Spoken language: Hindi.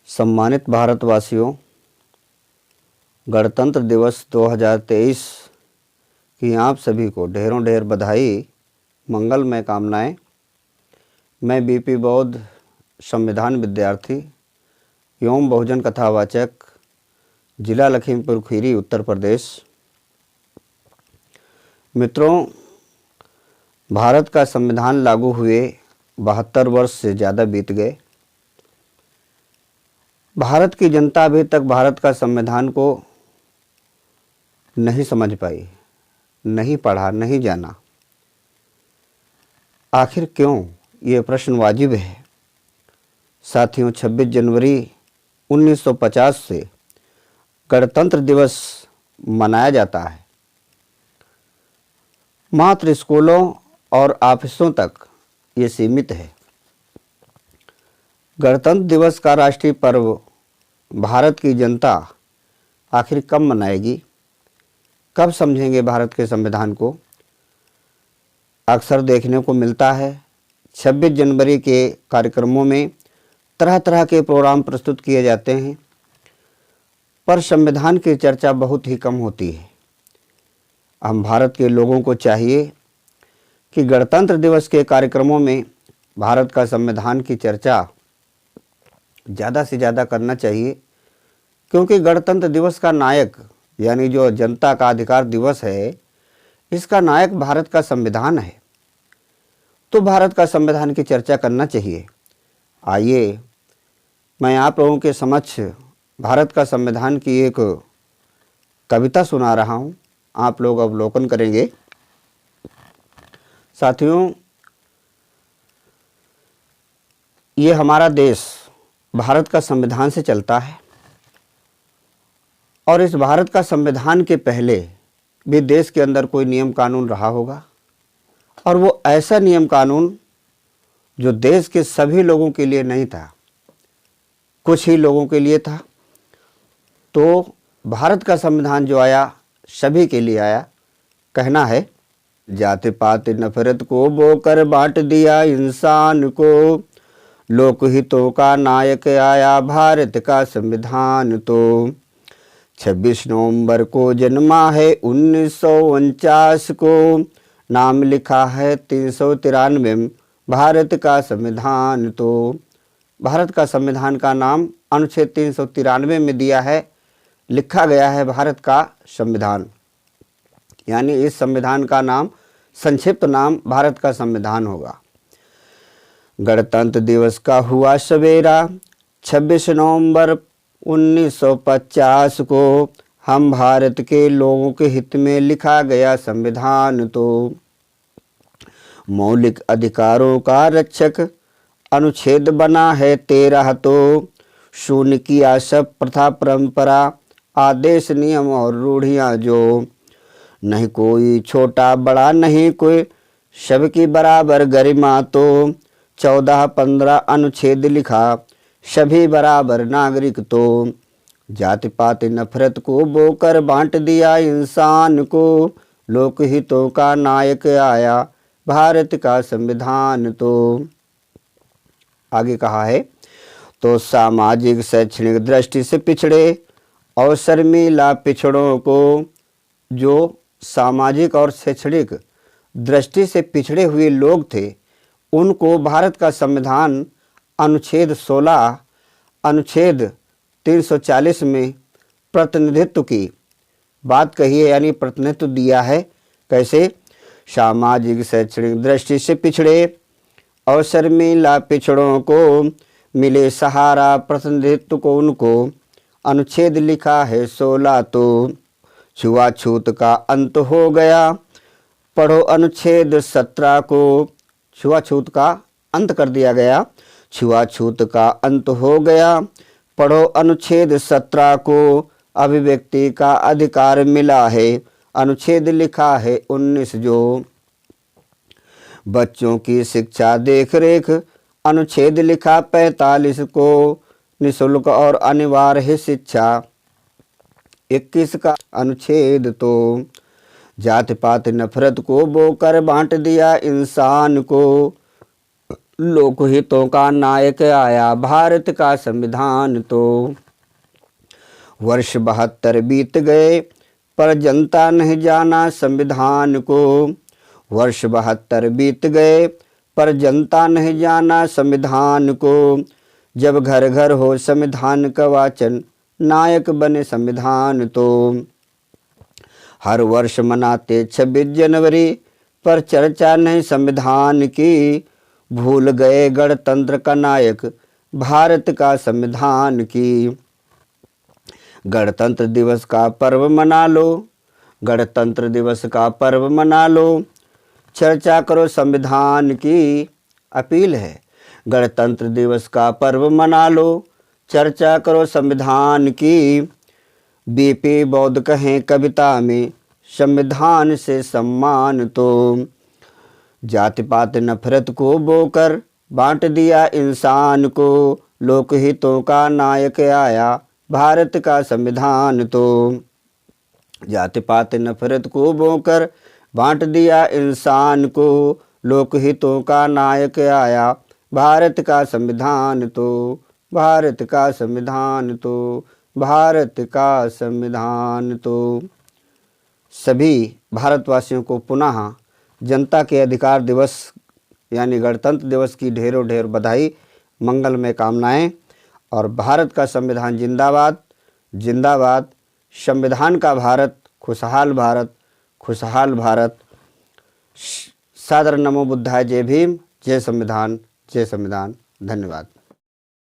सम्मानित भारतवासियों, गणतंत्र दिवस 2023 की आप सभी को ढेरों ढेर बधाई, मंगलमय कामनाएं। मैं बीपी बौद्ध, संविधान विद्यार्थी एवं बहुजन कथावाचक, जिला लखीमपुर खीरी, उत्तर प्रदेश। मित्रों, भारत का संविधान लागू हुए 72 वर्ष से ज़्यादा बीत गए। भारत की जनता अभी तक भारत का संविधान को नहीं समझ पाई, नहीं पढ़ा, नहीं जाना। आखिर क्यों, ये प्रश्न वाजिब है। साथियों, 26 जनवरी 1950 से गणतंत्र दिवस मनाया जाता है। मात्र स्कूलों और ऑफिसों तक ये सीमित है। गणतंत्र दिवस का राष्ट्रीय पर्व भारत की जनता आखिर कब मनाएगी, कब समझेंगे भारत के संविधान को। अक्सर देखने को मिलता है 26 जनवरी के कार्यक्रमों में तरह तरह के प्रोग्राम प्रस्तुत किए जाते हैं, पर संविधान की चर्चा बहुत ही कम होती है। हम भारत के लोगों को चाहिए कि गणतंत्र दिवस के कार्यक्रमों में भारत का संविधान की चर्चा ज़्यादा से ज़्यादा करना चाहिए, क्योंकि गणतंत्र दिवस का नायक यानी जो जनता का अधिकार दिवस है, इसका नायक भारत का संविधान है। तो भारत का संविधान की चर्चा करना चाहिए। आइए मैं आप लोगों के समक्ष भारत का संविधान की एक कविता सुना रहा हूँ, आप लोग अवलोकन करेंगे। साथियों, ये हमारा देश भारत का संविधान से चलता है, और इस भारत का संविधान के पहले भी देश के अंदर कोई नियम कानून रहा होगा, और वो ऐसा नियम कानून जो देश के सभी लोगों के लिए नहीं था, कुछ ही लोगों के लिए था। तो भारत का संविधान जो आया, सभी के लिए आया। कहना है, जाति पात नफरत को बोकर बांट दिया इंसान को, लोकहितों का नायक आया भारत का संविधान। तो 26 नवंबर को जन्मा है 1949 को, नाम लिखा है 393 भारत का संविधान। तो भारत का संविधान का नाम अनुच्छेद 393 में दिया है, लिखा गया है भारत का संविधान। यानी इस संविधान का नाम, संक्षिप्त नाम भारत का संविधान होगा। गणतंत्र दिवस का हुआ सवेरा 26 नवंबर 1950 को, हम भारत के लोगों के हित में लिखा गया संविधान। तो मौलिक अधिकारों का रक्षक अनुच्छेद बना है 13। तो शून्य किया सब प्रथा परंपरा, आदेश नियम और रूढ़ियाँ जो, नहीं कोई छोटा बड़ा नहीं कोई, सबकी बराबर गरिमा। तो 14-15 अनुच्छेद लिखा, सभी बराबर नागरिक। तो जाति पात नफरत को बोकर बांट दिया इंसान को, लोकहितों का नायक आया भारत का संविधान। तो आगे कहा है, तो सामाजिक शैक्षणिक दृष्टि से पिछड़े और शर्मीला पिछड़ों को, जो सामाजिक और शैक्षणिक दृष्टि से पिछड़े हुए लोग थे, उनको भारत का संविधान अनुच्छेद 16 अनुच्छेद 340 में प्रतिनिधित्व की बात कही है, यानी प्रतिनिधित्व दिया है। कैसे? सामाजिक शैक्षणिक दृष्टि से पिछड़े और शर्मीला पिछड़ों को मिले सहारा, प्रतिनिधित्व को उनको अनुच्छेद लिखा है 16। तो छुआछूत का अंत हो गया, पढ़ो अनुच्छेद 17 को। छुआछूत का अंत कर दिया गया, छुआछूत का अंत हो गया, पढ़ो अनुच्छेद 17 को। अभिव्यक्ति का अधिकार मिला है, अनुच्छेद लिखा है 19 जो। बच्चों की शिक्षा देख रेख, अनुच्छेद लिखा 45 को। निःशुल्क और अनिवार्य है शिक्षा, 21 का अनुच्छेद। तो जाति पात नफरत को बोकर बांट दिया इंसान को, लोकहितों का नायक आया भारत का संविधान तो। वर्ष 72 बीत गए पर जनता नहीं जाना संविधान को। वर्ष 72 बीत गए पर जनता नहीं जाना संविधान को। जब घर घर हो संविधान का वाचन नायक बने संविधान तो। हर वर्ष मनाते 26 जनवरी पर चर्चा नहीं संविधान की। भूल गए गणतंत्र का नायक भारत का संविधान की। गणतंत्र दिवस का पर्व मना लो, गणतंत्र दिवस का पर्व मना लो, चर्चा करो संविधान की अपील है। गणतंत्र दिवस का पर्व मना लो, चर्चा करो संविधान की। बीपी बौद्ध कहें कविता में संविधान से सम्मान तो। जाति पात नफरत को बोकर बांट दिया इंसान को। लोकहितों का नायक आया भारत का संविधान तो। जाति पात नफरत को बोकर बांट दिया इंसान को। लोकहितों का नायक आया भारत का संविधान तो। भारत का संविधान तो। भारत का संविधान तो। सभी भारतवासियों को पुनः जनता के अधिकार दिवस यानी गणतंत्र दिवस की ढेरों ढेर बधाई, मंगलमय कामनाएं। और भारत का संविधान जिंदाबाद जिंदाबाद। संविधान का भारत, खुशहाल भारत, खुशहाल भारत। सादर नमो बुद्धाय। जय भीम, जय संविधान, जय संविधान। धन्यवाद।